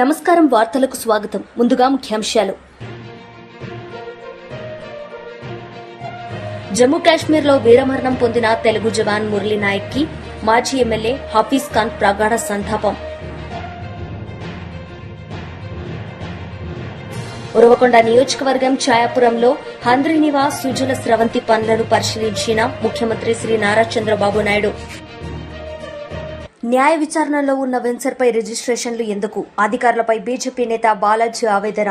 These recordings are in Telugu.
నమస్కారం. వార్తలకు స్వాగతం. ముందుగా ముఖ్యాంశాలు. జమ్మూ కాశ్మీర్లో వీరమరణం పొందిన తెలుగు జవాన్ మురళీ నాయక్ కి మాజీ ఎమ్మెల్యే హఫీజ్ ఖాన్ ప్రగాఢ సంతాపం. ఉరవకొండ నియోజకవర్గం ఛాయాపురంలో హంద్రీనివాస్ సుజల స్రవంతి పనులను పరిశీలించిన ముఖ్యమంత్రి శ్రీ నారా చంద్రబాబు నాయుడు. న్యాయ విచారణలో ఉన్న వెంచర్పై రిజిస్ట్రేషన్లు ఎందుకు? అధికారులపై బీజేపీ నేత బాలాజీ ఆవేదన.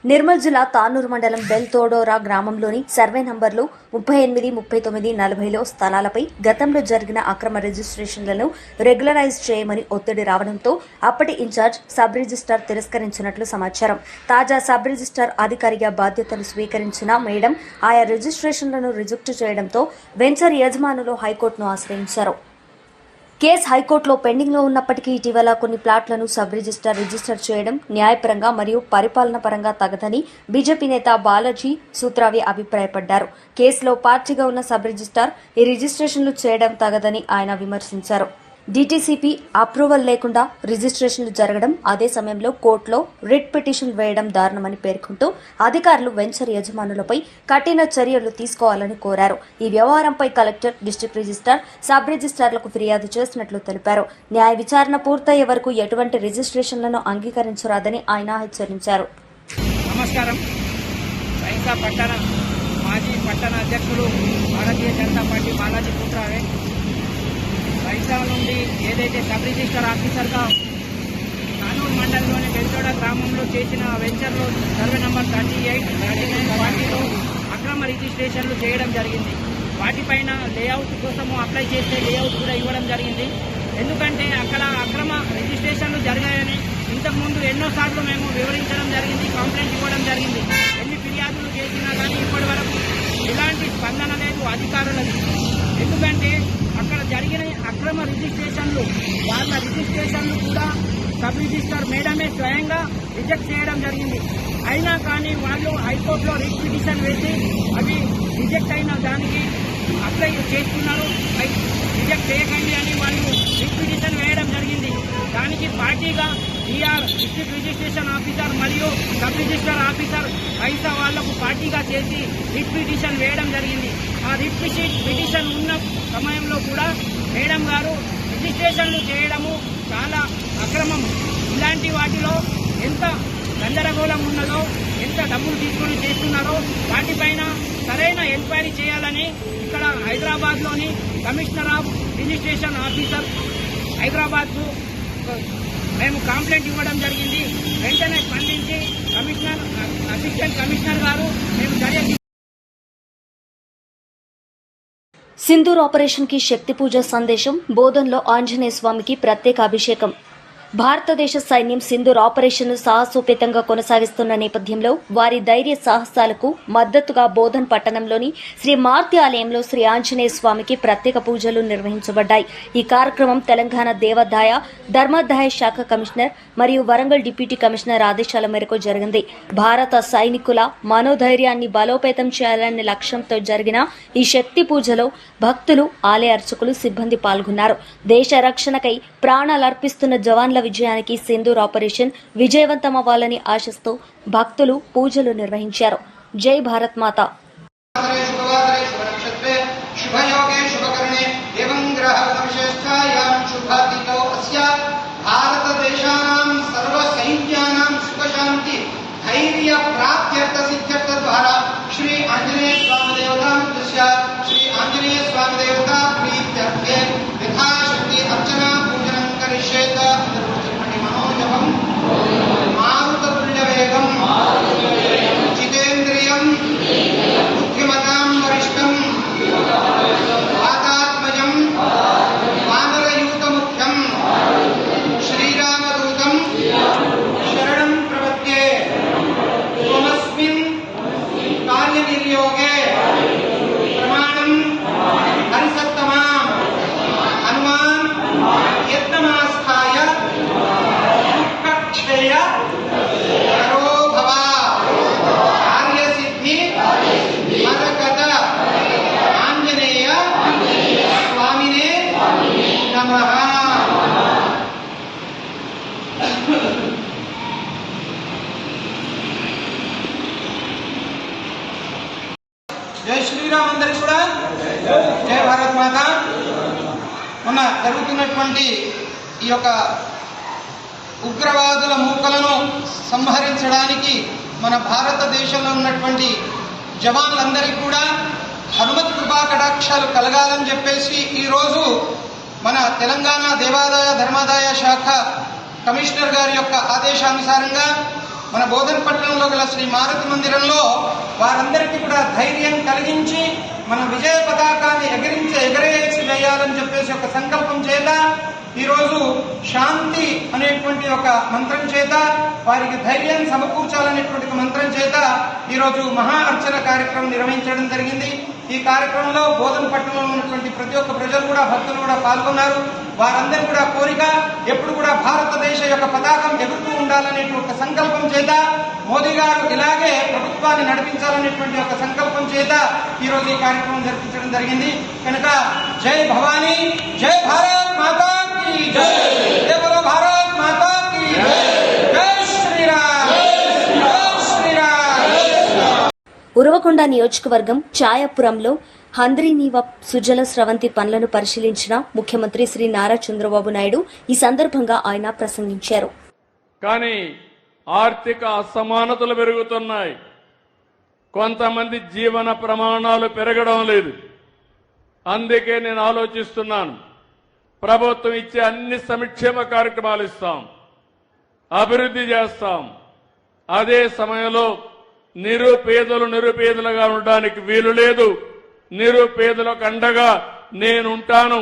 నిర్మల్ జిల్లా తానూరు మండలం బెల్తోడోరా గ్రామంలోని సర్వే నంబర్లు 38, 39, 40లో స్థలాలపై గతంలో జరిగిన అక్రమ రిజిస్ట్రేషన్లను రెగ్యులరైజ్ చేయమని ఒత్తిడి రావడంతో అప్పటి ఇన్ఛార్జ్ సబ్ రిజిస్టార్ తిరస్కరించినట్లు సమాచారం. తాజా సబ్ రిజిస్టార్ అధికారిగా బాధ్యతలు స్వీకరించిన మేడం ఆయా రిజిస్ట్రేషన్లను రిజెక్ట్ చేయడంతో వెంచర్ యజమానులు హైకోర్టును ఆశ్రయించారు. కేసు హైకోర్టులో పెండింగ్లో ఉన్నప్పటికీ ఇటీవల కొన్ని ప్లాట్లను సబ్ రిజిస్టర్ చేయడం న్యాయపరంగా మరియు పరిపాలన పరంగా తగదని బీజేపీ నేత బాలాజీ సూత్రావి అభిప్రాయపడ్డారు. కేసులో పార్టీగా ఉన్న సబ్ రిజిస్టార్ ఈ రిజిస్ట్రేషన్లు చేయడం తగదని ఆయన విమర్శించారు. డీటీసీపీ అప్రూవల్ లేకుండా రిజిస్ట్రేషన్లు జరగడం, అదే సమయంలో కోర్టులో రిట్ పిటిషన్ వేయడం దారుణమని పేర్కొంటూ అధికారులు వెంచర్ యజమానులపై కఠిన చర్యలు తీసుకోవాలని కోరారు. ఈ వ్యవహారంపై కలెక్టర్, డిస్టిక్ రిజిస్టార్, సబ్ రిజిస్టార్లకు ఫిర్యాదు చేసినట్లు తెలిపారు. న్యాయ విచారణ పూర్తయ్యే వరకు ఎటువంటి రిజిస్ట్రేషన్లను అంగీకరించరాదని ఆయన హెచ్చరించారు. నమస్కారం. మాజీ పట్టణ అధ్యక్షులు భారతీయ జనతా పార్టీ బాలాజీ సూత్రావే వైజాగ్ నుండి ఏదైతే సబ్ రిజిస్టర్ ఆఫీసర్గా కానూరు మండలంలోని బెల్తోడ గ్రామంలో చేసిన వెంచర్లో సర్వే నంబర్ 38, 39 వాటిలో అక్రమ రిజిస్ట్రేషన్లు చేయడం జరిగింది. వాటిపైన లేఅవుట్ కోసము అప్లై చేస్తే లేఅవుట్ కూడా ఇవ్వడం జరిగింది. ఎందుకంటే అక్కడ అక్రమ రిజిస్ట్రేషన్లు జరిగాయని ఇంతకుముందు ఎన్నోసార్లు మేము వివరించడం జరిగింది, కంప్లైంట్ ఇవ్వడం జరిగింది. ఎన్ని ఫిర్యాదులు చేసినా కానీ ఇప్పటి వరకు ఎలాంటి స్పందన లేదు అధికారులది. ఎందుకంటే అక్కడ జరిగిన అక్రమ రిజిస్ట్రేషన్లు, వాళ్ళ రిజిస్ట్రేషన్లు కూడా సబ్ రిజిస్టర్ మేడమే స్వయంగా రిజెక్ట్ చేయడం జరిగింది. అయినా కానీ వాళ్ళు హైకోర్టులో రిట్ పిటిషన్ వేసి అవి రిజెక్ట్ అయిన దానికి అప్లై చేసుకున్నారు. రిజెక్ట్ చేయకండి అని వాళ్ళు రిట్ పిటిషన్ వేయడం జరిగింది. దానికి పార్టీగా ఈఆర్ డిస్ట్రిక్ట్ రిజిస్ట్రేషన్ ఆఫీసర్ మరియు సబ్ రిజిస్టర్ ఆఫీసర్ పైసా వాళ్లకు పార్టీగా చేసి రిట్ పిటిషన్ వేయడం జరిగింది. ఆ రిట్ పిటిషన్ ఉన్న సమయంలో కూడా మేడం గారు రిజిస్ట్రేషన్లు చేయడము చాలా అక్రమం. ఇలాంటి వాటిలో ఎంత గందరగోళం ఉన్నదో, ఎంత డబ్బులు తీసుకొని చేస్తున్నారో వాటిపైన సరైన ఎంక్వైరీ చేయాలని ఇక్కడ హైదరాబాద్లోని కమిషనర్ ఆఫ్ రిజిస్ట్రేషన్ ఆఫీసర్ హైదరాబాద్కు మేము కంప్లైంట్ ఇవ్వడం జరిగింది. వెంటనే స్పందించి అసిస్టెంట్ కమిషనర్ గారు మేము చర్య. సింధూర్ ఆపరేషన్ కి శక్తి పూజ సందేశం. బోధన్లో ఆంజనేయ స్వామికి ప్రత్యేక అభిషేకం. భారతదేశ సైన్యం సింధూర్ ఆపరేషన్ సాహసోపేతంగా కొనసాగిస్తున్న నేపథ్యంలో వారి ధైర్య సాహసాలకు మద్దతుగా బోధన్ పట్టణంలోని శ్రీ మార్తి ఆలయంలో శ్రీ ఆంజనేయ స్వామికి ప్రత్యేక పూజలు నిర్వహించబడ్డాయి. ఈ కార్యక్రమం తెలంగాణ దేవాదాయ ధర్మాదాయ శాఖ కమిషనర్ మరియు వరంగల్ డిప్యూటీ కమిషనర్ ఆదేశాల మేరకు జరిగింది. భారత సైనికుల మనోధైర్యాన్ని బలోపేతం చేయాలనే లక్ష్యంతో జరిగిన ఈ శక్తి పూజలో భక్తులు, ఆలయ అర్చకులు, సిబ్బంది పాల్గొన్నారు. దేశ రక్షణకై ప్రాణాలర్పిస్తున్న జవాన్ల విజయానికి సింధూర్ ఆపరేషన్ విజయవంతమవ్వాలని ఆశిస్తూ భక్తులు పూజలు నిర్వహించారు. జై భారత్ మాత. श्री आंजनेय स्वामी देवता श्री आंजनेय स्वामी देवता प्रीत्यर्थे यथाशक्ति अर्चना पूजनं करिष्येत. मनोजपं मारुततुल्यवेगं जितेन्द्रियं बुद्धिमतां वरिष्ठं वातात्मजं वानरयूतमुख्यं श्रीरामदूतं शरणं प्रपद्ये. त्वमस्मिन् कार्यनिर्योगे प्रमाणं हरिसत्तमा हनुमान यत्नमास्थाय दुःखक्षय करो भव कार्यसिद्धि मदगत आंजनेय स्वामिने नमः. జై శ్రీరామ్ అందరికి కూడా జై భారత్ మాత. మొన్న జరుగుతున్నటువంటి ఈ యొక్క ఉగ్రవాదుల మూకలను సంహరించడానికి మన భారతదేశంలో ఉన్నటువంటి జవాన్లందరికీ కూడా హనుమత్ కృపా కటాక్షాలు కలగాలని చెప్పేసి ఈరోజు మన తెలంగాణ దేవాదాయ ధర్మాదాయ శాఖ కమిషనర్ గారి యొక్క ఆదేశానుసారంగా మన బోధనపట్నంలో గల శ్రీ మారుతి మందిరంలో వారందరికీ కూడా ధైర్యం కలిగించి మన విజయ పతాకాన్ని ఎగరేసి వేయాలని చెప్పేసి ఒక సంకల్పం చేత ఈరోజు శాంతి అనేటువంటి ఒక మంత్రం చేత వారికి ధైర్యం సమకూర్చాలనేటువంటి ఒక మంత్రం చేత ఈరోజు మహా అర్చన కార్యక్రమం నిర్వహించడం జరిగింది. ఈ కార్యక్రమంలో బోధనపట్నంలో ఉన్నటువంటి ప్రతి ఒక్క ప్రజలు కూడా భక్తులు కూడా పాల్గొన్నారు. వారందరూ కూడా కోరిక ఎప్పుడు కూడా భారతదేశ యొక్క పతాకం ఎగురుతూ ఉండాలనేటువంటి ఒక సంకల్పం చేత మోదీ గారు ఇలాగే ప్రభుత్వాన్ని నడిపించాలనేటువంటి ఒక సంకల్పం చేత ఈరోజు ఈ కార్యక్రమం జరిపించడం జరిగింది. కనుక జై భవానీ, జై భారత్ మాతా की जय, जय बोलो भारत माता की जय, जय శ్రీరామ్, జై శ్రీరామ్. ఉరవకొండ నియోజకవర్గం ఛాయాపురంలో హంద్రీనీవ సుజల స్రవంతి పనులను పరిశీలించిన ముఖ్యమంత్రి శ్రీ నారా చంద్రబాబు నాయుడు. ఈ సందర్భంగా ఆయన ప్రసంగించారు. కానీ ఆర్థిక అసమానతలు పెరుగుతున్నాయి. కొంతమంది జీవన ప్రమాణాలు పెరగడం లేదు. అందుకే నేను ఆలోచిస్తున్నాను, ప్రభుత్వం ఇచ్చే అన్ని సంక్షేమ కార్యక్రమాలు ఇస్తాం, అభివృద్ధి చేస్తాం. అదే సమయంలో నిరుపేదలుగా ఉండడానికి వీలు లేదు. నిరుపేదలకు అండగా నేనుంటాను.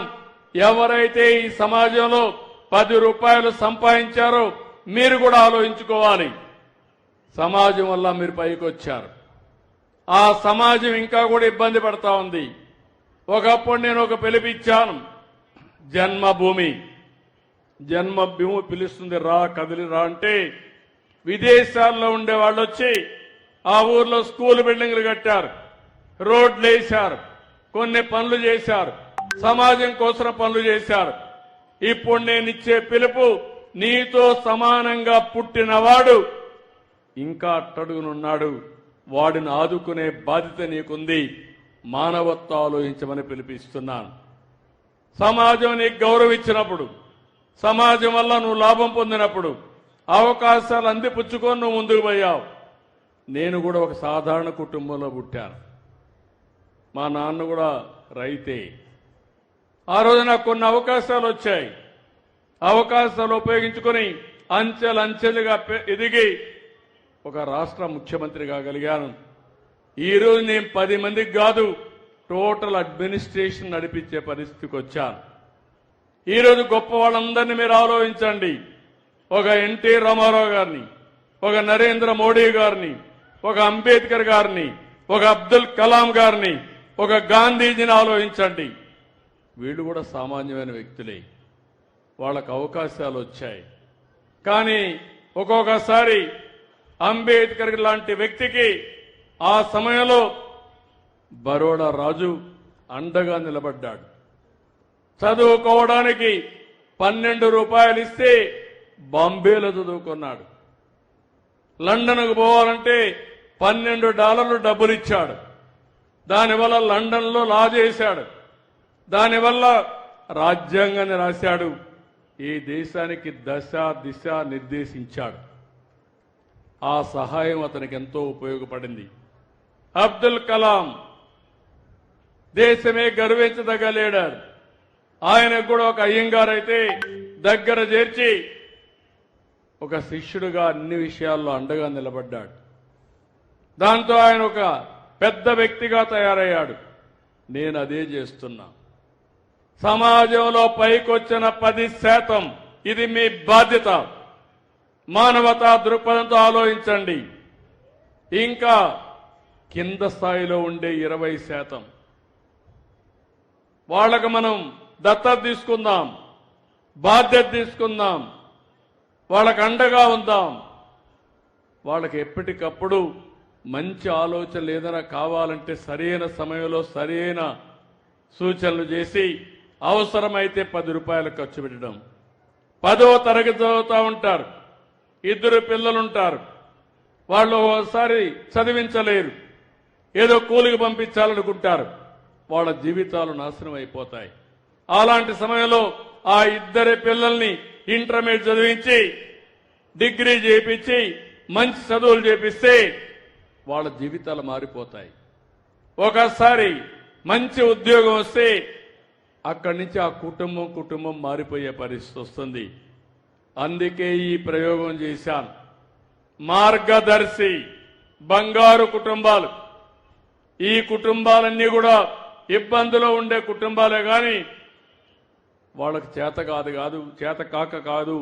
ఎవరైతే ఈ సమాజంలో 10 రూపాయలు సంపాదించారో మీరు కూడా ఆలోచించుకోవాలి. సమాజం వల్ల మీరు పైకి వచ్చారు. ఆ సమాజం ఇంకా కూడా ఇబ్బంది పడతా ఉంది. ఒకప్పుడు నేను ఒక పిలిపిచ్చాను, జన్మభూమి పిలుస్తుంది, రా కదిలి రా అంటే విదేశాల్లో ఉండే వాళ్ళు వచ్చి ఆ ఊర్లో స్కూల్ బిల్డింగ్లు కట్టారు, రోడ్లు వేశారు, కొన్ని పనులు చేశారు, సమాజం కోసం పనులు చేశారు. ఇప్పుడు నేను ఇచ్చే పిలుపు, నీతో సమానంగా పుట్టినవాడు ఇంకా అట్టడుగునున్నాడు, వాడిని ఆదుకునే బాధ్యత నీకుంది, మానవత్వం ఆలోచించమని పిలిపిస్తున్నాను. సమాజం నీకు గౌరవం ఇచ్చినప్పుడు, సమాజం వల్ల నువ్వు లాభం పొందినప్పుడు, అవకాశాలు అందిపుచ్చుకొని నువ్వు ముందుకు పోయావు. నేను కూడా ఒక సాధారణ కుటుంబంలో పుట్టాను. మా నాన్న కూడా రైతే. ఆ రోజు నాకు కొన్ని అవకాశాలు వచ్చాయి. అవకాశాలు ఉపయోగించుకొని అంచెలంచెలుగా ఎదిగి ఒక రాష్ట్ర ముఖ్యమంత్రి కాగలిగాను. ఈరోజు నేను 10 మందికి కాదు, టోటల్ అడ్మినిస్ట్రేషన్ నడిపించే పరిస్థితికి వచ్చాను. ఈరోజు గొప్ప వాళ్ళందరినీ మీరు ఆలోచించండి. ఒక ఎన్టీ రామారావు గారిని, ఒక నరేంద్ర మోడీ గారిని, ఒక అంబేద్కర్ గారిని, ఒక అబ్దుల్ కలాం గారిని, ఒక గాంధీజీని ఆలోచించండి. వీళ్ళు కూడా సామాన్యమైన వ్యక్తులే. వాళ్ళకు అవకాశాలు వచ్చాయి. కానీ ఒక్కొక్కసారి అంబేద్కర్ లాంటి వ్యక్తికి ఆ సమయంలో బరోడా రాజు అండగా నిలబడ్డాడు. చదువుకోవడానికి 12 రూపాయలు ఇస్తే బాంబేలో చదువుకున్నాడు. లండన్కు పోవాలంటే $12 డబ్బులు ఇచ్చాడు. దానివల్ల లండన్లో లా చేశాడు. దానివల్ల రాజ్యాంగాన్ని రాశాడు. ఈ దేశానికి దశ దిశ నిర్దేశించాడు. ఆ సహాయం అతనికి ఎంతో ఉపయోగపడింది. అబ్దుల్ కలాం దేశమే గర్వించదగ్గ లీడర్. ఆయనకు కూడా ఒక అయ్యంగారు అయితే దగ్గర చేర్చి ఒక శిష్యుడిగా అన్ని విషయాల్లో అండగా నిలబడ్డాడు. దాంతో ఆయన ఒక పెద్ద వ్యక్తిగా తయారయ్యాడు. నేను అదే చేస్తున్నా. సమాజంలో పైకొచ్చిన 10% ఇది మీ బాధ్యత. మానవతా దృక్పథంతో ఆలోచించండి. ఇంకా కింద స్థాయిలో ఉండే 20% వాళ్ళకు మనం దత్తత తీసుకుందాం, బాధ్యత తీసుకుందాం, వాళ్ళకు అండగా ఉందాం. వాళ్ళకి ఎప్పటికప్పుడు మంచి ఆలోచనలు ఏదైనా కావాలంటే సరైన సమయంలో సరైన సూచనలు చేసి అవసరమైతే 10 రూపాయలు ఖర్చు పెట్టడం. 10వ తరగతి చదువుతూ ఉంటారు, 2 పిల్లలుంటారు, వాళ్ళు ఒకసారి చదివించలేరు. ఏదో కూలికి పంపించాలనుకుంటారు. వాళ్ళ జీవితాలు నాశనం అయిపోతాయి. అలాంటి సమయంలో ఆ ఇద్దరి పిల్లల్ని ఇంటర్మీడియట్ చదివించి డిగ్రీ చేయించి మంచి చదువులు చేపిస్తే వాళ్ళ జీవితాలు మారిపోతాయి. ఒకసారి మంచి ఉద్యోగం వస్తే అక్కడి నుంచి ఆ కుటుంబం మారిపోయే పరిస్థితి వస్తుంది. అందుకే ఈ ప్రయోగం చేశాను. మార్గదర్శి బంగారు కుటుంబాలు, ఈ కుటుంబాలన్నీ కూడా ఇబ్బందులో ఉండే కుటుంబాలే కానీ వాళ్ళకి చేత కాక కాదు,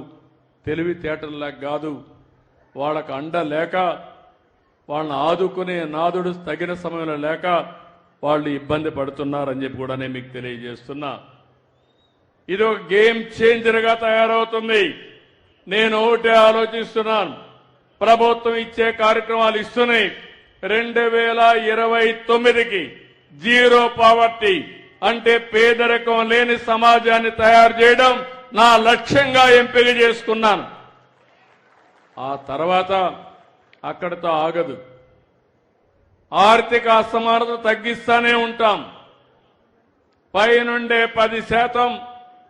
తెలివితేటల్లాగా కాదు, వాళ్ళకు అండ లేక, వాళ్ళని ఆదుకునే నాదుడు తగిన సమయంలో లేక వాళ్ళు ఇబ్బంది పడుతున్నారని చెప్పి కూడా నేను మీకు తెలియజేస్తున్నా. ఇది ఒక గేమ్ చేంజర్గా తయారవుతుంది. నేను ఒకటే ఆలోచిస్తున్నాను, ప్రభుత్వం ఇచ్చే కార్యక్రమాలు ఇస్తున్నాయి. 2029కి జీరో పావర్టీ అంటే పేదరికం లేని సమాజాన్ని తయారు చేయడం నా లక్ష్యంగా ఎంపిక చేసుకున్నాను. ఆ తర్వాత అక్కడితో ఆగదు. ఆర్థిక అసమానత తగ్గిస్తానే ఉంటాం. పైనుండే 10%,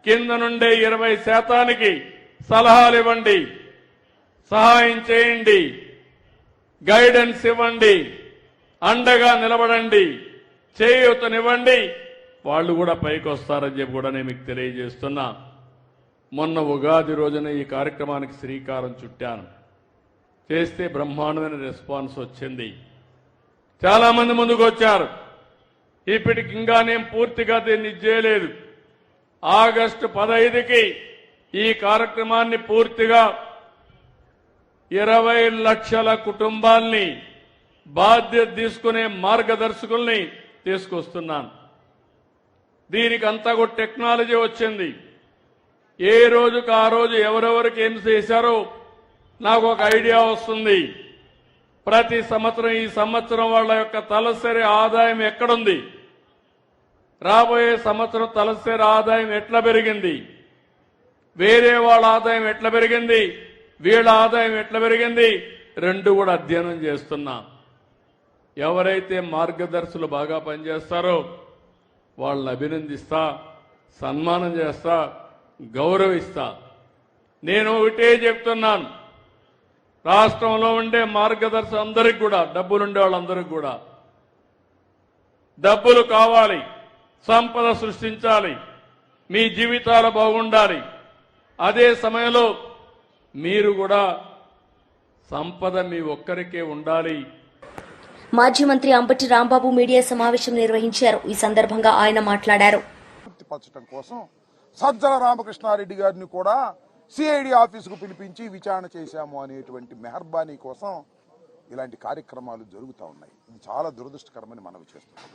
కింద నుండే 20%కి సలహాలు ఇవ్వండి, సహాయం చేయండి, గైడెన్స్ ఇవ్వండి, అండగా నిలబడండి, చేయూతనివ్వండి. వాళ్ళు కూడా పైకి వస్తారని చెప్పి కూడా నేను మీకు తెలియజేస్తున్నా. మొన్న ఉగాది రోజున ఈ కార్యక్రమానికి శ్రీకారం చుట్టాను. చేస్తే బ్రహ్మాండమైన రెస్పాన్స్ వచ్చింది. చాలా మంది ముందుకు వచ్చారు. ఇప్పటికి ఇంకా నేను పూర్తిగా దీన్ని చేయలేదు. ఆగస్టు 15కి ఈ కార్యక్రమాన్ని పూర్తిగా 20 లక్షల కుటుంబాల్ని బాధ్యత తీసుకునే మార్గదర్శకుల్ని తీసుకొస్తున్నాను. దీనికి అంతా కూడా టెక్నాలజీ వచ్చింది. ఏ రోజుకు ఆ రోజు ఎవరెవరికి ఏం చేశారో నాకు ఒక ఐడియా వస్తుంది. ప్రతి సంవత్సరం ఈ సంవత్సరం వాళ్ళ యొక్క తలసరి ఆదాయం ఎక్కడుంది, రాబోయే సంవత్సరం తలసరి ఆదాయం ఎట్లా పెరిగింది, వేరే వాళ్ళ ఆదాయం ఎట్లా పెరిగింది, వీళ్ళ ఆదాయం ఎట్లా పెరిగింది, రెండు కూడా అధ్యయనం చేస్తున్నా. ఎవరైతే మార్గదర్శులు బాగా పనిచేస్తారో వాళ్ళని అభినందిస్తా, సన్మానం చేస్తా, గౌరవిస్తా. నేను ఒకటే చెప్తున్నాను, రాష్ట్రంలో ఉండే మార్గదర్శి అందరికి కూడా, డబ్బులుండే వాళ్ళందరికీ కూడా డబ్బులు కావాలి, సంపద సృష్టించాలి, మీ జీవితాలు బాగుండాలి. అదే సమయంలో మీరు కూడా సంపద మీ ఒక్కరికే ఉండాలి. మాజీ మంత్రి అంబటి రాంబాబు మీడియా సమావేశం నిర్వహించారు. ఈ సందర్భంగా ఆయన మాట్లాడారు. పూర్తిపరచడం కోసం సజ్జల రామకృష్ణారెడ్డి గారిని కూడా సిఐడి ఆఫీసుకు పిలిపించి విచారణ చేశాము అనేటువంటి మెహర్బానీ కోసం ఇలాంటి కార్యక్రమాలు జరుగుతూ ఉన్నాయి. ఇది చాలా దురదృష్టకరమని మనవి చేస్తున్నాం.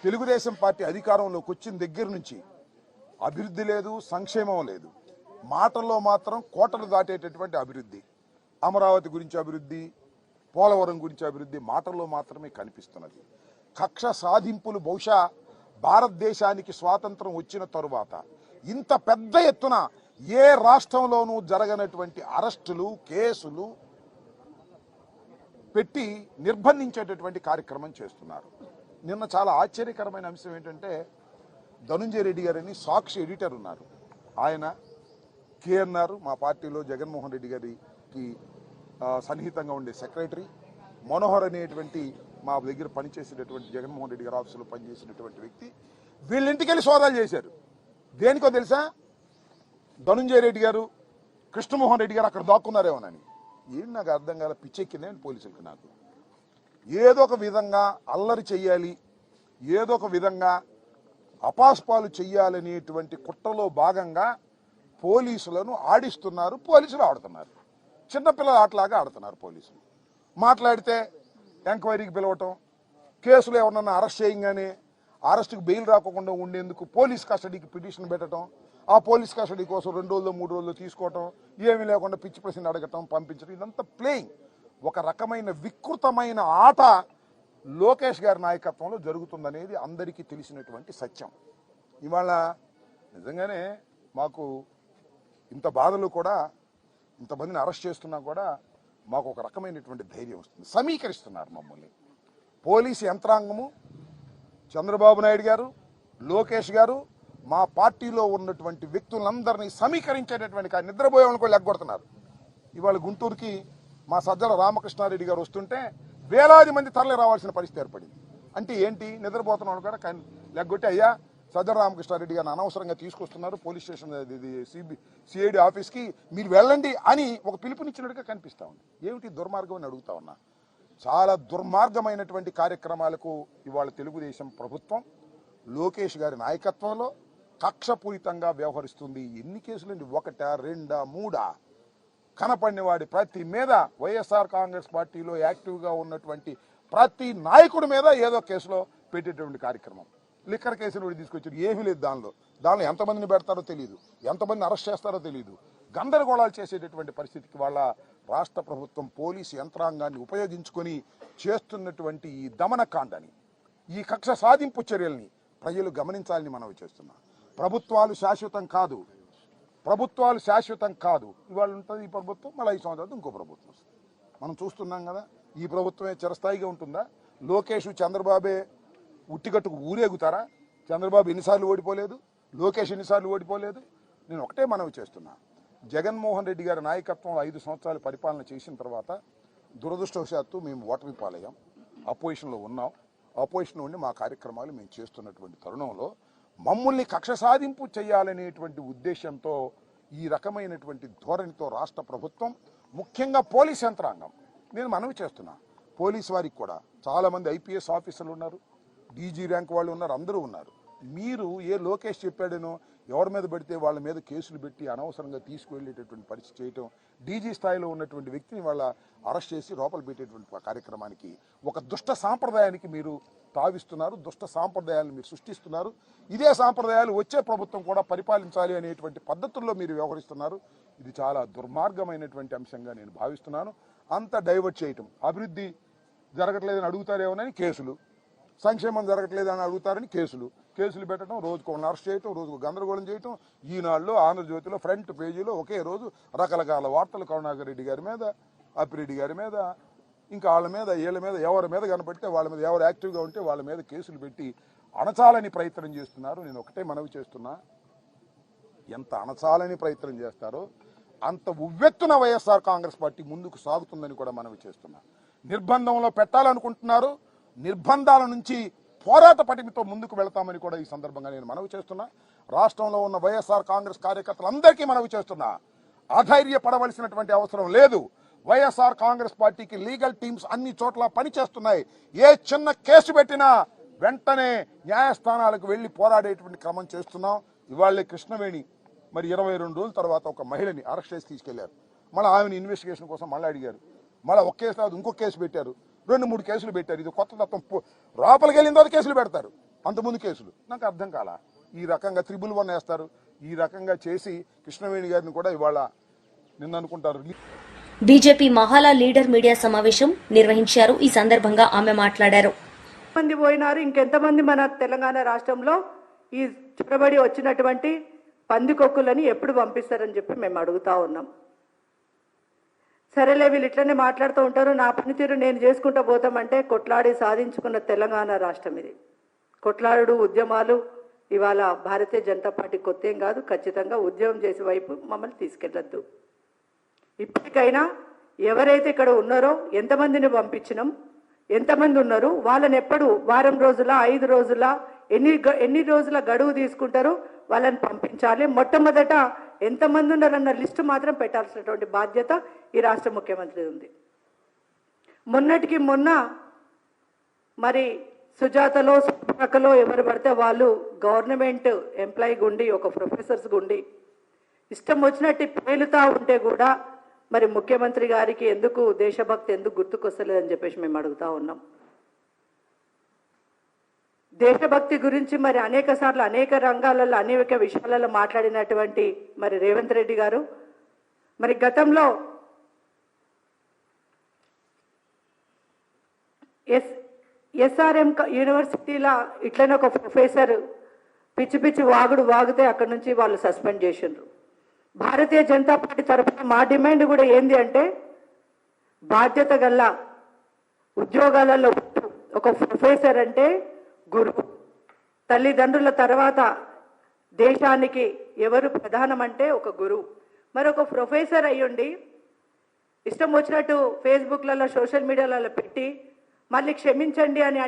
తెలుగుదేశం పార్టీ అధికారంలోకి వచ్చిన దగ్గర నుంచి అభివృద్ధి లేదు, సంక్షేమం లేదు. మాటల్లో మాత్రం కోటలు దాటేటటువంటి అభివృద్ధి, అమరావతి గురించి అభివృద్ధి, పోలవరం గురించి అభివృద్ధి మాటల్లో మాత్రమే కనిపిస్తున్నది. కక్ష సాధింపులు బహుశా భారతదేశానికి స్వాతంత్రం వచ్చిన తరువాత ఇంత పెద్ద ఎత్తున ఏ రాష్ట్రంలోనూ జరగనటువంటి అరెస్టులు, కేసులు పెట్టి నిర్బంధించేటటువంటి కార్యక్రమం చేస్తున్నారు. నిన్న చాలా ఆశ్చర్యకరమైన అంశం ఏంటంటే, ధనుంజయ రెడ్డి గారని సాక్షి ఎడిటర్ ఉన్నారు, ఆయన కేఎన్ఆర్ మా పార్టీలో జగన్మోహన్ రెడ్డి గారికి సన్నిహితంగా ఉండే సెక్రటరీ, మనోహర్ అనేటువంటి మా దగ్గర పనిచేసేటటువంటి జగన్మోహన్ రెడ్డి గారి ఆఫీసులో పనిచేసినటువంటి వ్యక్తి, వీళ్ళింటికి వెళ్ళి సోదాలు చేశారు. దేనికో తెలుసా? ధనుంజయ రెడ్డి గారు, కృష్ణమోహన్ రెడ్డి గారు అక్కడ దాక్కున్నారేమోనని. ఏం నాకు అర్థం కాల, పిచ్చెక్కిందే పోలీసులకు. నాకు ఏదో ఒక విధంగా అల్లరి చెయ్యాలి, ఏదో ఒక విధంగా అపాస్పాలు చెయ్యాలనేటువంటి కుట్రలో భాగంగా పోలీసులను ఆడిస్తున్నారు, పోలీసులు ఆడుతున్నారు. చిన్నపిల్లల ఆటలాగా ఆడుతున్నారు పోలీసులు. మాట్లాడితే ఎంక్వైరీకి పిలవటం, కేసులు ఎవరన్నా అరెస్ట్ చేయగానే అరెస్టుకు బెయిల్ రాకుండా ఉండేందుకు పోలీస్ కస్టడీకి పిటిషన్ పెట్టడం, ఆ పోలీస్ కస్టడీ కోసం 2 రోజులు 3 రోజులు తీసుకోవటం, ఏమీ లేకుండా పిచ్చి ప్రశ్నలు అడగటం, పంపించడం, ఇదంతా ప్లేయింగ్. ఒక రకమైన వికృతమైన ఆట లోకేష్ గారి నాయకత్వంలో జరుగుతుందనేది అందరికీ తెలిసినటువంటి సత్యం. ఇవాళ నిజంగానే మాకు ఇంత బాధలు కూడా, ఇంతమందిని అరెస్ట్ చేస్తున్నా కూడా మాకు ఒక రకమైనటువంటి ధైర్యం వస్తుంది. సమీకరిస్తున్నారు మమ్మల్ని. పోలీసు యంత్రాంగము, చంద్రబాబు నాయుడు గారు, లోకేష్ గారు మా పార్టీలో ఉన్నటువంటి వ్యక్తులందరినీ సమీకరించేటటువంటి నిద్రపోయే వాళ్ళని కూడా లెగ్గొడుతున్నారు. ఇవాళ గుంటూరుకి మా సజ్జల రామకృష్ణారెడ్డి గారు వస్తుంటే వేలాది మంది తరలి రావాల్సిన పరిస్థితి ఏర్పడింది. అంటే ఏంటి, నిద్రపోతున్న వాళ్ళు కూడా లెగ్గొట్టి అయ్యా సజ్జల రామకృష్ణారెడ్డి గారిని అనవసరంగా తీసుకొస్తున్నారు పోలీస్ స్టేషన్ సిఐడి ఆఫీస్కి, మీరు వెళ్ళండి అని ఒక పిలుపునిచ్చినట్టుగా కనిపిస్తూ ఉంది. ఏమిటి దుర్మార్గం అని అడుగుతా ఉన్నా. చాలా దుర్మార్గమైనటువంటి కార్యక్రమాలకు ఇవాళ తెలుగుదేశం ప్రభుత్వం లోకేష్ గారి నాయకత్వంలో కక్షపూరితంగా వ్యవహరిస్తుంది. ఎన్ని కేసులండి, 1, 2, 3 కనపడిన వాడి ప్రతి మీద వైఎస్ఆర్ కాంగ్రెస్ పార్టీలో యాక్టివ్గా ఉన్నటువంటి ప్రతి నాయకుడి మీద ఏదో కేసులో పెట్టేటువంటి కార్యక్రమం. లిక్కర్ కేసులు కూడా తీసుకొచ్చారు, ఏమీ లేదు దానిలో ఎంతమందిని పెడతారో తెలియదు, ఎంతమందిని అరెస్ట్ చేస్తారో తెలియదు. గందరగోళాలు చేసేటటువంటి పరిస్థితికి వాళ్ళ రాష్ట్ర ప్రభుత్వం పోలీసు యంత్రాంగాన్ని ఉపయోగించుకొని చేస్తున్నటువంటి ఈ దమనకాండని, ఈ కక్ష సాధింపు చర్యల్ని ప్రజలు గమనించాలని మనవి చేస్తున్నాం. ప్రభుత్వాలు శాశ్వతం కాదు. ఇవాళ ఉంటుంది ఈ ప్రభుత్వం, మళ్ళీ 5 సంవత్సరాలు ఇంకో ప్రభుత్వం వస్తుంది. మనం చూస్తున్నాం కదా, ఈ ప్రభుత్వమే చిరస్థాయిగా ఉంటుందా? లోకేష్ చంద్రబాబే ఉట్టిగట్టుకు ఊరేగుతారా? చంద్రబాబు ఎన్నిసార్లు ఓడిపోలేదు, లోకేష్ ఎన్నిసార్లు ఓడిపోలేదు. నేను ఒకటే మనవి చేస్తున్నా, జగన్మోహన్ రెడ్డి గారి నాయకత్వంలో 5 సంవత్సరాలు పరిపాలన చేసిన తర్వాత దురదృష్టవశాత్తు మేము ఓటమి పాలయ్యాం. అపోజిషన్లో ఉన్నాం. అపోజిషన్ ఉండి మా కార్యక్రమాలు మేము చేస్తున్నటువంటి తరుణంలో మమ్మల్ని కక్ష సాధింపు చేయాలనేటువంటి ఉద్దేశంతో ఈ రకమైనటువంటి ధోరణితో రాష్ట్ర ప్రభుత్వం, ముఖ్యంగా పోలీస్ యంత్రాంగం, నేను మనవి చేస్తున్నా, పోలీసు వారికి కూడా చాలామంది ఐపీఎస్ ఆఫీసర్లు ఉన్నారు, డీజీ ర్యాంక్ వాళ్ళు ఉన్నారు, అందరూ ఉన్నారు. మీరు ఏ లోకేష్ చెప్పాడనో ఎవరి మీద పెడితే వాళ్ళ మీద కేసులు పెట్టి అనవసరంగా తీసుకువెళ్ళేటటువంటి పరిస్థితి చేయటం, డీజీ స్థాయిలో ఉన్నటువంటి వ్యక్తిని వాళ్ళ అరెస్ట్ చేసి లోపల పెట్టేటువంటి కార్యక్రమానికి ఒక దుష్ట సాంప్రదాయానికి మీరు తావిస్తున్నారు, దుష్ట సాంప్రదాయాలను మీరు సృష్టిస్తున్నారు. ఇదే సాంప్రదాయాలు వచ్చే ప్రభుత్వం కూడా పరిపాలించాలి అనేటువంటి పద్ధతుల్లో మీరు వ్యవహరిస్తున్నారు. ఇది చాలా దుర్మార్గమైనటువంటి అంశంగా నేను భావిస్తున్నాను. అంత డైవర్ట్ చేయటం, అభివృద్ధి జరగట్లేదని అడుగుతారేమోనని కేసులు, సంక్షేమం జరగట్లేదని అడుగుతారని కేసులు పెట్టడం, రోజుకు అరెస్ట్ చేయటం, రోజుకు గందరగోళం చేయటం. ఈనాడులో, ఆంధ్రజ్యోతిలో ఫ్రంట్ పేజీలో ఒకే రోజు రకరకాల వార్తలు కరుణాకర్ రెడ్డి గారి మీద, అప్పిరెడ్డి గారి మీద, ఇంకా వాళ్ళ మీద, వీళ్ళ మీద, ఎవరి మీద కనపడితే వాళ్ళ మీద, ఎవరు యాక్టివ్గా ఉంటే వాళ్ళ మీద కేసులు పెట్టి అణచాలని ప్రయత్నం చేస్తున్నారు. నేను ఒకటే మనవి చేస్తున్నా, ఎంత అణచాలని ప్రయత్నం చేస్తారో అంత ఉవ్వెత్తున వైఎస్ఆర్ కాంగ్రెస్ పార్టీ ముందుకు సాగుతుందని కూడా మనవి చేస్తున్నా. నిర్బంధంలో పెట్టాలనుకుంటున్నారు, నిర్బంధాల నుంచి పోరాట పటిమతో ముందుకు వెళతామని కూడా ఈ సందర్భంగా నేను మనవి చేస్తున్నా. రాష్ట్రంలో ఉన్న వైఎస్ఆర్ కాంగ్రెస్ కార్యకర్తలందరికీ మనవి చేస్తున్నా, అధైర్యపడవలసినటువంటి అవసరం లేదు. వైఎస్ఆర్ కాంగ్రెస్ పార్టీకి లీగల్ టీమ్స్ అన్ని చోట్ల పనిచేస్తున్నాయి. ఏ చిన్న కేసు పెట్టినా వెంటనే న్యాయస్థానాలకు వెళ్లి పోరాడేటువంటి క్రమం చేస్తున్నాం. ఇవాళ్లే కృష్ణవేణి మరి 22 రోజుల తర్వాత ఒక మహిళని అరెస్ట్ చేసి తీసుకెళ్లారు. మళ్ళీ ఆమెను ఇన్వెస్టిగేషన్ కోసం మళ్ళీ అడిగారు. మళ్ళీ ఒక కేసు కాదు ఇంకొక కేసు పెట్టారు, 2-3 కేసులు పెట్టారు. ఇది కొత్త తత్వం. లోపలికి వెళ్ళిన తర్వాత కేసులు పెడతారు, అంతకుముందు కేసులు. నాకు అర్థం కాలా. ఈ రకంగా 311 వేస్తారు. ఈ రకంగా చేసి కృష్ణవేణి గారిని కూడా ఇవాళ నిన్న అనుకుంటారు. బీజేపీ మహాలా లీడర్ మీడియా సమావేశం నిర్వహించారు. ఈ సందర్భంగా ఆమె మాట్లాడారు. మంది పోయినారు, ఇంకెంతమంది మన తెలంగాణ రాష్ట్రంలో ఈ చుట్టబడి వచ్చినటువంటి పందికొక్కులని ఎప్పుడు పంపిస్తారని చెప్పి మేము అడుగుతా ఉన్నాం. సరేలే, వీళ్ళు ఇట్లనే మాట్లాడుతూ ఉంటారు, నా పనితీరు నేను చేసుకుంటూ పోతామంటే కొట్లాడి సాధించుకున్న తెలంగాణ రాష్ట్రం ఇది. కొట్లాడు ఉద్యమాలు ఇవాళ భారతీయ జనతా పార్టీ కొత్త ఏం కాదు. ఖచ్చితంగా ఉద్యమం చేసే వైపు మమ్మల్ని తీసుకెళ్లొద్దు. ఇప్పటికైనా ఎవరైతే ఇక్కడ ఉన్నారో, ఎంతమందిని పంపించినాం, ఎంతమంది ఉన్నారు, వాళ్ళని ఎప్పుడు వారం రోజుల 5 రోజుల ఎన్ని రోజుల గడువు తీసుకుంటారో వాళ్ళని పంపించాలి. మొట్టమొదట ఎంతమంది ఉన్నారన్న లిస్టు మాత్రం పెట్టాల్సినటువంటి బాధ్యత ఈ రాష్ట్ర ముఖ్యమంత్రి ఉంది. మొన్నటికి మొన్న మరి సుజాతలో, సుప్రకలో ఎవరు పడితే వాళ్ళు గవర్నమెంట్ ఎంప్లాయీ గుండి, ఒక ప్రొఫెసర్స్ గుండి ఇష్టం వచ్చినట్టు పేలుతా ఉంటే కూడా మరి ముఖ్యమంత్రి గారికి ఎందుకు దేశభక్తి ఎందుకు గుర్తుకొస్తలేదని చెప్పేసి మేము అడుగుతా ఉన్నాం. దేశభక్తి గురించి మరి అనేక సార్లు అనేక రంగాలలో అనేక విషయాలలో మాట్లాడినటువంటి మరి రేవంత్ రెడ్డి గారు మరి గతంలో ఎస్ఆర్ఎం యూనివర్సిటీలో ఇట్లనే ఒక ప్రొఫెసర్ పిచ్చి వాగితే అక్కడి నుంచి వాళ్ళు సస్పెండ్ చేసిండ్రు. భారతీయ జనతా పార్టీ తరఫున మా డిమాండ్ కూడా ఏంది అంటే, బాధ్యత గల ఉద్యోగాలలో ఒక ప్రొఫెసర్ అంటే గురువు. తల్లిదండ్రుల తర్వాత దేశానికి ఎవరు ప్రధానమంటే ఒక గురువు. మరి ఒక ప్రొఫెసర్ అయ్యుండి ఇష్టం వచ్చినట్టు ఫేస్బుక్లలో సోషల్ మీడియాలలో పెట్టి మళ్ళీ క్షమించండి అని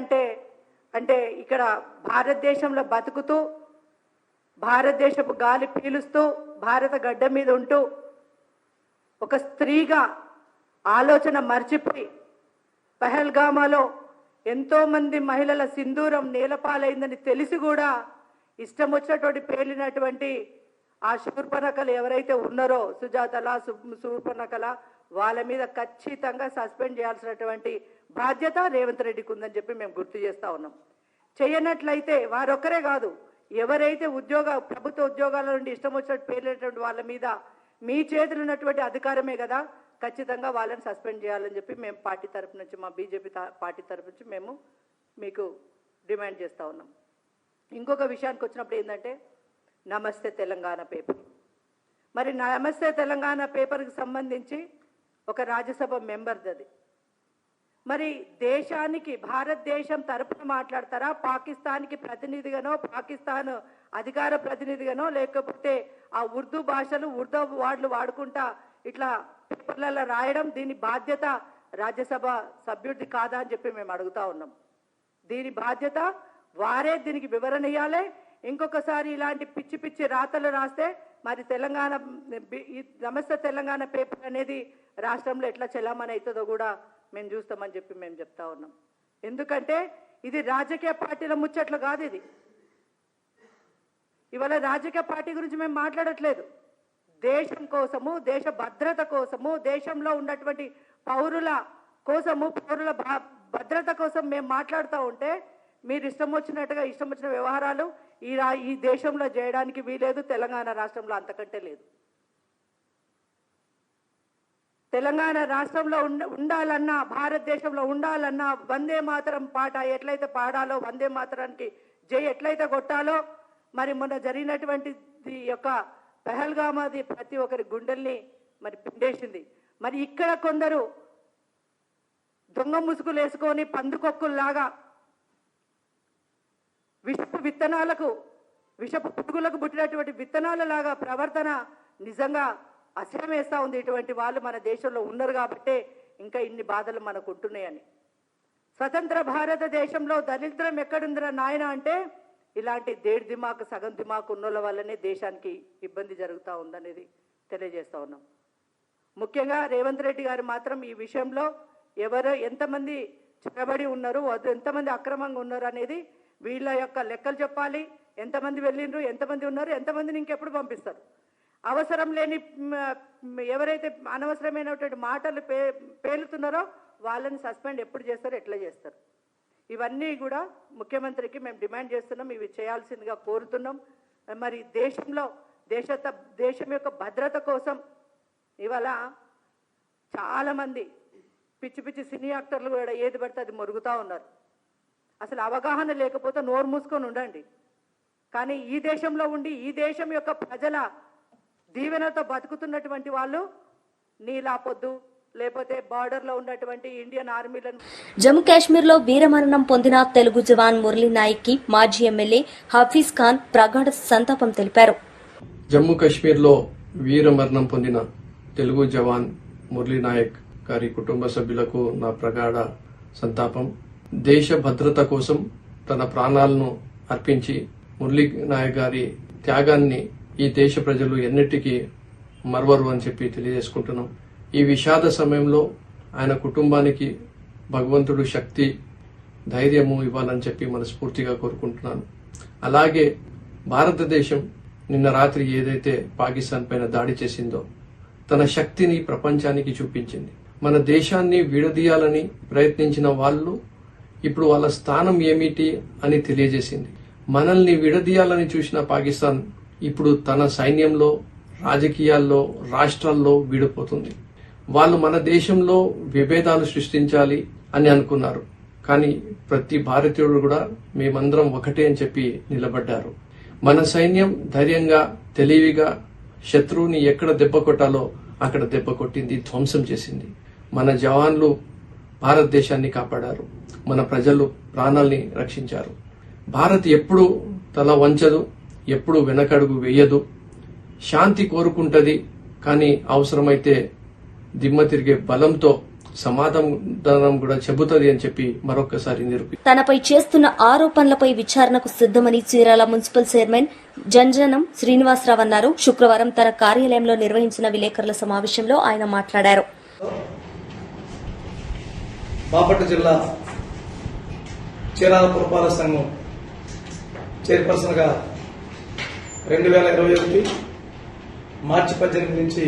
అంటే ఇక్కడ భారతదేశంలో బతుకుతూ భారతదేశపు గాలి పీలుస్తూ భారత గడ్డ మీద ఉంటూ ఒక స్త్రీగా ఆలోచన మర్చిపోయి పహల్గామాలో ఎంతోమంది మహిళల సింధూరం నేలపాలైందని తెలిసి కూడా ఇష్టం వచ్చినటువంటి పేలినటువంటి ఆ శూర్పణఖలు ఎవరైతే ఉన్నారో సుజాతల శూర్పణఖల వాళ్ళ మీద ఖచ్చితంగా సస్పెండ్ చేయాల్సినటువంటి బాధ్యత రేవంత్ రెడ్డికి ఉందని చెప్పి మేము గుర్తు చేస్తూ ఉన్నాం. చేయనట్లయితే వారొక్కరే కాదు, ఎవరైతే ప్రభుత్వ ఉద్యోగాల నుండి ఇష్టం వచ్చినట్టు పేలినటువంటి వాళ్ళ మీద మీ చేతులు ఉన్నటువంటి అధికారమే కదా, ఖచ్చితంగా వాళ్ళని సస్పెండ్ చేయాలని చెప్పి మేము పార్టీ తరపు నుంచి మా బీజేపీ పార్టీ తరపు నుంచి మేము మీకు డిమాండ్ చేస్తూ ఉన్నాం. ఇంకొక విషయానికి వచ్చినప్పుడు ఏంటంటే నమస్తే తెలంగాణ పేపర్. మరి నమస్తే తెలంగాణ పేపర్కి సంబంధించి ఒక రాజ్యసభ మెంబర్ది అది. మరి దేశానికి భారతదేశం తరపున మాట్లాడతారా, పాకిస్తాన్కి ప్రతినిధిగానో పాకిస్తాన్ అధికార ప్రతినిధిగానో లేకపోతే ఆ ఉర్దూ భాషలు ఉర్దూ వార్డులు వాడుకుంటా ఇట్లా పేపర్లలో రాయడం దీని బాధ్యత రాజ్యసభ సభ్యుడిది కాదా అని చెప్పి మేము అడుగుతా ఉన్నాం. దీని బాధ్యత వారే దీనికి వివరణ ఇవ్వాలి. ఇంకొకసారి ఇలాంటి పిచ్చి పిచ్చి రాతలు రాస్తే మరి తెలంగాణ నమస్తే తెలంగాణ పేపర్ అనేది రాష్ట్రంలో ఎట్లా చెల్లామని అవుతుందో కూడా మేము చూస్తామని చెప్పి మేము చెప్తా ఉన్నాం. ఎందుకంటే ఇది రాజకీయ పార్టీల ముచ్చట్లు కాదు. ఇది ఇవాళ రాజకీయ పార్టీ గురించి మేము మాట్లాడట్లేదు. దేశం కోసము, దేశ భద్రత కోసము, దేశంలో ఉన్నటువంటి పౌరుల కోసము, పౌరుల భద్రత కోసం మేము మాట్లాడుతూ ఉంటే మీరు ఇష్టం వచ్చినట్టుగా ఇష్టం వచ్చిన వ్యవహారాలు ఈ దేశంలో చేయడానికి వీలేదు. తెలంగాణ రాష్ట్రంలో అంతకంటే లేదు. తెలంగాణ రాష్ట్రంలో ఉండాలన్నా, భారతదేశంలో ఉండాలన్నా వందే మాతరం పాట ఎట్లయితే పాడాలో, వందే మాతరానికి జై ఎట్లయితే కొట్టాలో, మరి మొన్న జరిగినటువంటి యొక్క పహల్గామాది ప్రతి ఒక్కరి గుండెల్ని మరి పిండేసింది. మరి ఇక్కడ కొందరు దొంగ ముసుగులు వేసుకొని పందుకొక్కుల్లాగా విషపు విత్తనాలకు, విషపు పురుగులకు పుట్టినటువంటి విత్తనాలలాగా ప్రవర్తన నిజంగా అసహ్యం వేస్తూ ఉంది. ఇటువంటి వాళ్ళు మన దేశంలో ఉన్నారు కాబట్టే ఇంకా ఇన్ని బాధలు మనకు ఉంటున్నాయని. స్వతంత్ర భారతదేశంలో దరిద్రం ఎక్కడుందిరా నాయన అంటే ఇలాంటి దేడి దిమాకు సగం దిమాకు ఉన్నోళ్ళ వల్లనే దేశానికి ఇబ్బంది జరుగుతూ ఉందనేది తెలియజేస్తూ ఉన్నాం. ముఖ్యంగా రేవంత్ రెడ్డి గారు మాత్రం ఈ విషయంలో ఎంతమంది చెరబడి ఉన్నారు, ఎంతమంది అక్రమంగా ఉన్నారు అనేది వీళ్ళ యొక్క లెక్కలు చెప్పాలి. ఎంతమంది వెళ్ళిండ్రు, ఎంతమంది ఉన్నారు, ఎంతమందిని ఇంకెప్పుడు పంపిస్తారు. అవసరం లేని ఎవరైతే అనవసరమైనటువంటి మాటలు పేలుతున్నారో వాళ్ళని సస్పెండ్ ఎప్పుడు చేస్తారు, ఎట్లా చేస్తారు, ఇవన్నీ కూడా ముఖ్యమంత్రికి మేము డిమాండ్ చేస్తున్నాం. ఇవి చేయాల్సిందిగా కోరుతున్నాం. మరి దేశం యొక్క భద్రత కోసం ఇవాళ చాలామంది పిచ్చి పిచ్చి సినీ యాక్టర్లు కూడా ఏది పడితే అది మొరుగుతూ ఉన్నారు. అసలు అవగాహన లేకపోతే నోరు మూసుకొని ఉండండి. కానీ ఈ దేశంలో ఉండి ఈ దేశం యొక్క ప్రజల దీవెనతో బతుకుతున్నటువంటి వాళ్ళు నీలాపొద్దు లేకపోతే బార్డర్లో ఉన్నటువంటి ఇండియన్ ఆర్మీలను. జమ్మూ కాశ్మీర్లో వీరమరణం పొందిన తెలుగు జవాన్ మురళీ నాయక్ కి మాజీ ఎమ్మెల్యే హఫీజ్ ఖాన్ ప్రగాఢ సంతాపం తెలిపారు. జమ్మూ కాశ్మీర్లో వీరమరణం పొందిన తెలుగు జవాన్ మురళీ నాయక్ గారి కుటుంబ సభ్యులకు నా ప్రగాఢ సంతాపం. దేశ భద్రత కోసం తన ప్రాణాలను అర్పించి మురళీ నాయక్ గారి త్యాగాన్ని ఈ దేశ ప్రజలు ఎన్నిటికీ మరవరు అని చెప్పి తెలియజేసుకుంటున్నాం. ఈ విషాద సమయంలో ఆయన కుటుంబానికి భగవంతుడు శక్తి, ధైర్యము ఇవ్వాలని చెప్పి మనస్ఫూర్తిగా కోరుకుంటున్నాను. అలాగే భారతదేశం నిన్న రాత్రి ఏదైతే పాకిస్తాన్ పైన దాడి చేసిందో తన శక్తిని ప్రపంచానికి చూపించింది. మన దేశాన్ని విడదీయాలని ప్రయత్నించిన వాళ్ళు ఇప్పుడు వాళ్ళ స్థానం ఏమిటి అని తెలియజేసింది. మనల్ని విడదీయాలని చూసిన పాకిస్తాన్ ఇప్పుడు తన సైన్యంలో, రాజకీయాల్లో, రాష్ట్రాల్లో విడిపోతుంది. వాళ్ళు మన దేశంలో విభేదాలు సృష్టించాలి అని అనుకున్నారు. కానీ ప్రతి భారతీయుడు కూడా మేమందరం ఒకటే అని చెప్పి నిలబడ్డారు. మన సైన్యం ధైర్యంగా, తెలివిగా శత్రువుని ఎక్కడ దెబ్బ కొట్టాలో అక్కడ దెబ్బ కొట్టింది, ధ్వంసం చేసింది. మన జవాన్లు భారతదేశాన్ని కాపాడారు. మన ప్రజలు ప్రాణాల్ని రక్షించారు. భారత్ ఎప్పుడు తల వంచదు, ఎప్పుడు వెనకడుగు వేయదు, శాంతి కోరుకుంటది. కానీ అవసరమైతే దిమ్మ తిరిగే బలంతో సమాధానం కూడా చెబుతుంది అని చెప్పి మరొకసారి తనపై చేస్తున్న ఆరోపణలపై విచారణకు సిద్దమని చీరాల మున్సిపల్ చైర్మన్ జంజనం శ్రీనివాసరావు అన్నారు. శుక్రవారం తన కార్యాలయంలో నిర్వహించిన విలేకరుల సమావేశంలో ఆయన మాట్లాడారు. బాపట్ల జిల్లా చీరాల పురపాలక సంఘం చైర్పర్సన్ గా 2021 మార్చి 18 నుంచి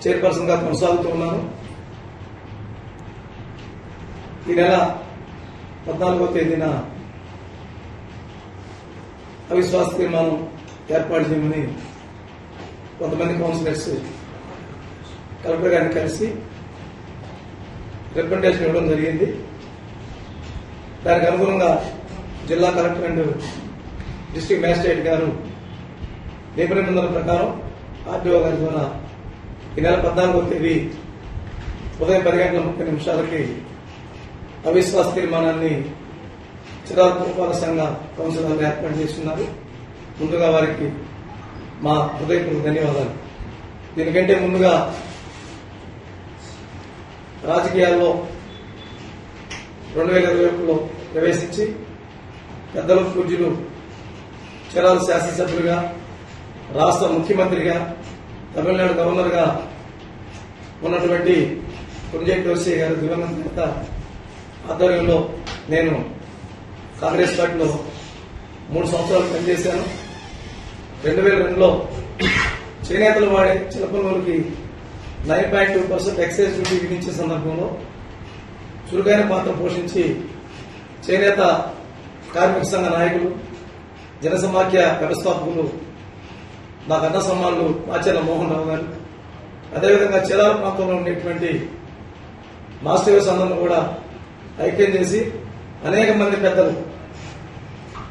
చైర్పర్సన్ గా కొనసాగుతూ ఉన్నాను. ఈ నెల 14వ తేదీన అవిశ్వాస తీర్మానం ఏర్పాటు చేయమని కొంతమంది కౌన్సిలర్స్ కలెక్టర్ గారిని కలిసి రిప్రజెంటేషన్ ఇవ్వడం జరిగింది. దానికి అనుగుణంగా జిల్లా కలెక్టర్ అండ్ డిస్ట్రిక్ట్ మ్యాజిస్ట్రేట్ గారు నిబంధనల ప్రకారం ఆర్డీఓ గారి ద్వారా ఈ నెల 14వ తేదీ ఉదయం 10:30 అవిశ్వాస తీర్మానాన్ని చీరాల పురపాలక సంఘ కౌన్సిలర్లు ఏర్పాటు చేస్తున్నారు. ముందుగా వారికి మా హృదయపూర్వక ధన్యవాదాలు. దీనికంటే ముందుగా రాజకీయాల్లో 2021లో ప్రవేశించి పెద్దలు పూజ్యులు చీరాల శాసనసభ్యులుగా, రాష్ట్ర ముఖ్యమంత్రిగా, తమిళనాడు గవర్నర్గా ఉన్నటువంటి కొంజేటి రోసయ్య గారు దివంగత నేత ఆధ్వర్యంలో నేను కాంగ్రెస్ పార్టీలో 3 సంవత్సరాలు పనిచేశాను. 2002లో చేనేతలు వాడే చిలపనూరుకి 9.2% ఎక్సైజ్ డ్యూటీ విధించే సందర్భంలో చురుకైన పాత్ర పోషించి చేనేత కార్మిక సంఘ నాయకులు, జనసమాఖ్య వ్యవస్థాపకులు నాకు అన్న సమ్మానులు మాచెల్ల మోహన్ రావు గారు, అదేవిధంగా చీరాల ప్రాంతంలో ఉండేటువంటి మాస్టర్స్ అందరిని కూడా ఐక్యం చేసి అనేక మంది పెద్దలు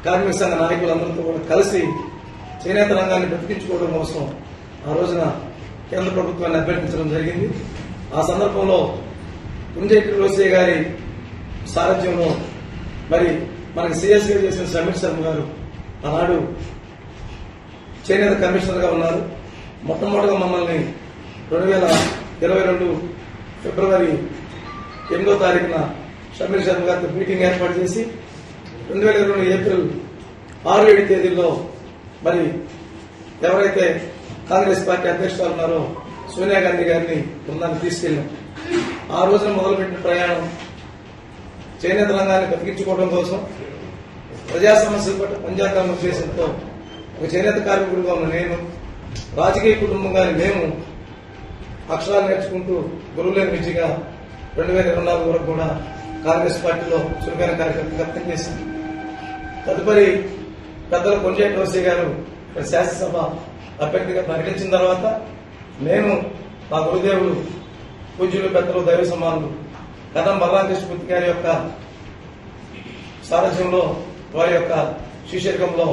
కార్మిక సంఘ నాయకులందరితో కూడా కలిసి చేనేత రంగాన్ని బ్రతికించుకోవడం కోసం ఆ రోజున కేంద్ర ప్రభుత్వాన్ని అభ్యర్థించడం జరిగింది. ఆ సందర్భంలో కొంజేటి రోసయ్య గారి సారథ్యంలో మరి మనకి సిఎస్గా చేసిన సమీర్ శర్మ గారు ఆనాడు చేనేత కమిషనర్ గా ఉన్నారు. మొట్టమొదటిగా మమ్మల్ని 2022 ఫిబ్రవరి 8వ తారీఖున సమీర్ శర్మ గారితో మీటింగ్ ఏర్పాటు చేసి 2022 ఏప్రిల్ 6-7 తేదీల్లో మరి ఎవరైతే కాంగ్రెస్ పార్టీ అధ్యక్షురాలు ఉన్నారో సోనియా గాంధీ గారిని బృందాన్ని తీసుకెళ్లాం. ఆ రోజున మొదలుపెట్టిన ప్రయాణం చేనేత రంగాన్ని బతికించుకోవడం కోసం, ప్రజా సమస్యల పట్ల పనిచేద్దామన్న ఉద్దేశంతో ఒక చేనేత కార్మికుడిగా ఉన్న నేను, రాజకీయ కుటుంబంగానే మేము అక్షరాలు నేర్చుకుంటూ గురువులేని విద్యగా 2024 వరకు కూడా కాంగ్రెస్ పార్టీలో చురుకైన కార్యకర్తగా పనిచేసింది. తదుపరి పెద్దలు కొంజేటి రోసయ్య గారు శాసనసభ అభ్యర్థిగా ప్రకటించిన తర్వాత నేను మా గురుదేవులు పూజ్యులు పెద్దలు దైవ సమానులు కదం బలరామకృష్ణమూర్తి గారి యొక్క సారథ్యంలో, వారి యొక్క శిష్యర్గంలో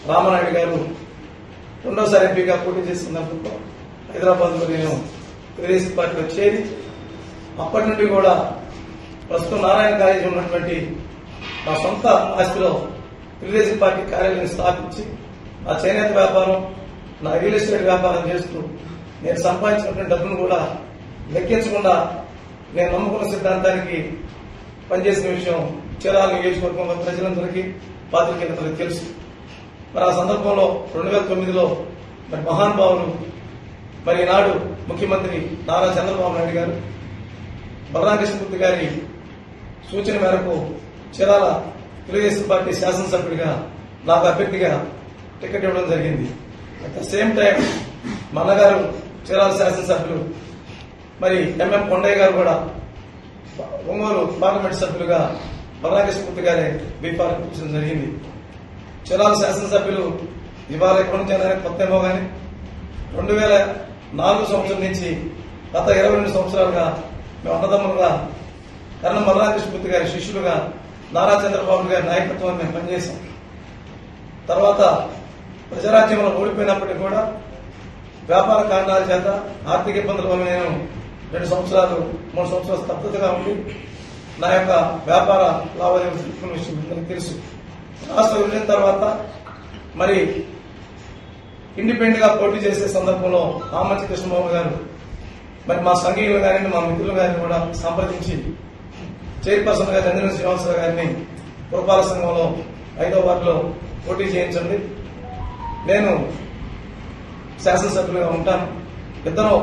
రామనాయుడు గారు రెండోసారి ఎంపీగా పోటీ చేసిన సందర్భంలో హైదరాబాద్ లో నేను తెలుగుదేశం పార్టీలో చేరి అప్పటి నుండి కూడా ప్రస్తుతం నారాయణ కాలేజీ ఉన్నటువంటి నా సొంత ఆస్తిలో తెలుగుదేశం పార్టీ కార్యాలయాన్ని స్థాపించి నా చేనేత వ్యాపారం, నా రియల్ ఎస్టేట్ వ్యాపారం చేస్తూ నేను సంపాదించినటువంటి డబ్బును కూడా లెక్కించకుండా నేను నమ్ముకున్న సిద్ధాంతానికి పనిచేసిన విషయం చీరాల నియోజకవర్గంలో ప్రజలందరికీ, పాత్రికేయులందరికీ తెలుసు. మరి ఆ సందర్భంలో 2009లో మరి మహానుభావులు, మరి ఈనాడు ముఖ్యమంత్రి నారా చంద్రబాబు నాయుడు గారు బలరామకృష్ణమూర్తి గారి సూచన మేరకు చీరాల తెలుగుదేశం పార్టీ శాసనసభ్యుడిగా నాకు అభ్యర్థిగా టికెట్ ఇవ్వడం జరిగింది. అట్ ద సేమ్ టైం మా అన్నగారు చీరాల శాసనసభ్యులు మరి ఎంఎం కొండయ్య గారు కూడా ఒంగోలు పార్లమెంట్ సభ్యులుగా బలరామకృష్ణమూర్తి గారే బీఫారం ఇచ్చడం జరిగింది. చీరాల శాసనసభ్యులు ఇవాళ ఎక్కడి నుంచి అయినా కొత్తమో కానీ 2004 సంవత్సరం నుంచి గత 22 సంవత్సరాలుగా మేము అన్నదమ్ములుగా కరణం బలరామకృష్ణమూర్తి గారి శిష్యులుగా నారా చంద్రబాబు గారి నాయకత్వాన్ని మేము పనిచేశాం. తర్వాత ప్రజారాజ్యంలో ఓడిపోయినప్పటికీ కూడా వ్యాపార కారణాల చేత, ఆర్థిక ఇబ్బందుల వల్ల నేను 2 సంవత్సరాలు 3 సంవత్సరాలు స్తబ్దతగా ఉండి నా యొక్క వ్యాపార లావాదేవీలు తెలుసుకున్న విషయం అందరికీ తెలుసు. రాష్ట్ర విభజన తర్వాత మరి ఇండిపెండెంట్ గా పోటీ చేసే సందర్భంలో ఆమంచి కృష్ణమోహన్ గారు మరి మా సంఘీయులు గారిని మా మిత్రులు గారిని కూడా సంప్రదించి చైర్పర్సన్ గా చంద్రన్ శ్రీనివాసరావు గారిని పురపాలక సంఘంలో 5వ వార్డులో పోటీ చేయించండి, నేను శాసనసభ్యులుగా ఉంటాను, ఇద్దరు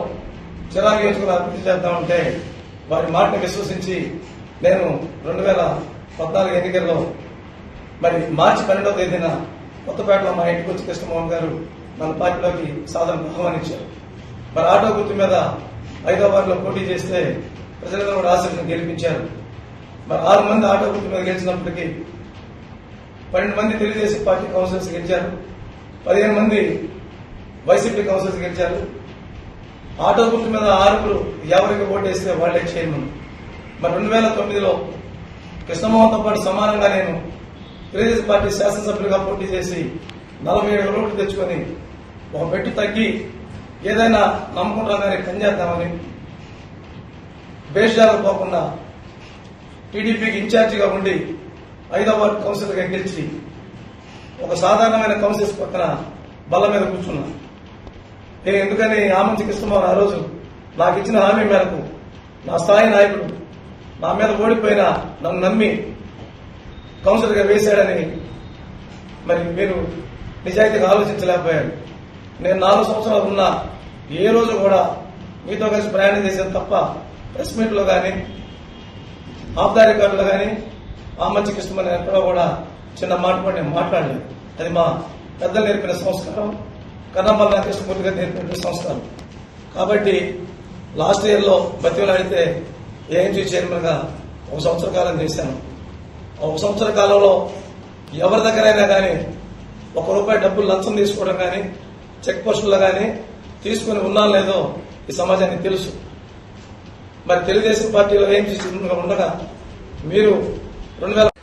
చిరాకు నియోజకవర్గం అభివృద్ధి చేద్దామంటే వారి మాటను విశ్వసించి నేను 2014 ఎన్నికల్లో మరి మార్చి 12వ తేదీన కొత్తపేటలో మా ఇంటికి వచ్చి కృష్ణమోహన్ గారు మన పార్టీలోకి సాధనకు ఆహ్వానించారు. మరి ఆటో గుర్తు మీద 5వ వార్డులో పోటీ చేస్తే ప్రజలందరూ కూడా ఆశీర్వాదం గెలిపించారు. మరి 6 మంది ఆటో గుర్తు మీద గెలిచినప్పటికీ 12 మంది తెలుగుదేశం పార్టీ కౌన్సిలర్స్ గెలిచారు, 15 మంది వైసీపీ కౌన్సిలర్స్ గెలిచారు. ఆటో గుర్తు మీద 6 ఎవరికి ఓటేస్తే వాళ్లే చైర్మన్. మరి 2009లో కృష్ణమోహన్తో పాటు సమానంగా నేను తెలుగుదేశం పార్టీ శాసనసభ్యులుగా పోటీ చేసి 47 ఓట్లు తెచ్చుకొని ఒక పెట్టు తగ్గి ఏదైనా నమ్ముకుంటామని పనిచేద్దామని బేషాలకు పోకుండా టీడీపీకి ఇన్ఛార్జిగా ఉండి 5వ వార్డు కౌన్సిలర్గా గెలిచి ఒక సాధారణమైన కౌన్సిలర్స్ పక్కన బల్ల మీద కూర్చున్నా. నేను ఎందుకని ఆమంచి కృష్ణమోహన్ ఆ రోజు నాకు ఇచ్చిన హామీ మేరకు నా స్థాయి నాయకుడు నా మీద ఓడిపోయినా నన్ను నమ్మి కౌన్సిలర్గా వేశాడని మరి మీరు నిజాయితీగా ఆలోచించలేకపోయారు. నేను 4 సంవత్సరాలు ఉన్నా ఏ రోజు కూడా మీతో కలిసి ప్రయాణం చేశాను తప్ప ప్రెస్ మీట్లో కానీ ఆఫ్ ద రికార్డులో కానీ ఆమంచి కృష్ణమోహన్ ఎక్కడో కూడా చిన్న మాట కూడా నేను మాట్లాడలేదు. అది మా పెద్దలు నేర్పిన సంస్కారం, కన్నమల్ల కృష్ణమూర్తి గారు నేర్పిన సంస్కారం. కాబట్టి లాస్ట్ ఇయర్లో బతిలాడితే ఏఎంసీ చైర్మన్ గా 1 సంవత్సర కాలం చేశాను. 1 సంవత్సర కాలంలో ఎవరి దగ్గరైనా కానీ ₹1 డబ్బులు లంచం తీసుకోవడం కానీ చెక్ పోస్టుల్లో కానీ తీసుకుని ఉన్నా లేదో ఈ సమాజానికి తెలుసు. మరి తెలుగుదేశం పార్టీలో ఏఎంసీ చైర్మన్ గా ఉండగా మీరు 2000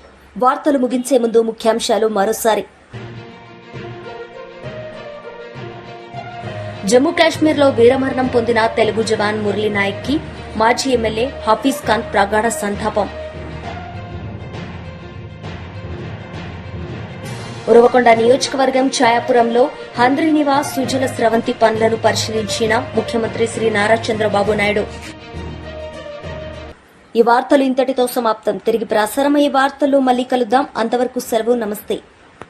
వార్తలు ముగించే ముందు ముఖ్యాంశాలు మరోసారి. జమ్మూ కాశ్మీర్లో వీరమరణం పొందిన తెలుగు జవాన్ మురళీ నాయక్ కి మాజీ ఎమ్మెల్యే హఫీజ్ ఖాన్ ప్రగాఢ సంతాపం. ఉరవకొండ నియోజకవర్గం ఛాయాపురంలో హంద్రీనివాస్ సుజల స్రవంతి పనులను పరిశీలించిన ముఖ్యమంత్రి శ్రీ నారా చంద్రబాబు నాయుడు. ఈ వార్తలు ఇంతటితో సమాప్తం. తిరిగి ప్రసారమయ్యే వార్తల్లో మళ్లీ కలుద్దాం. అంతవరకు సెలవు. నమస్తే.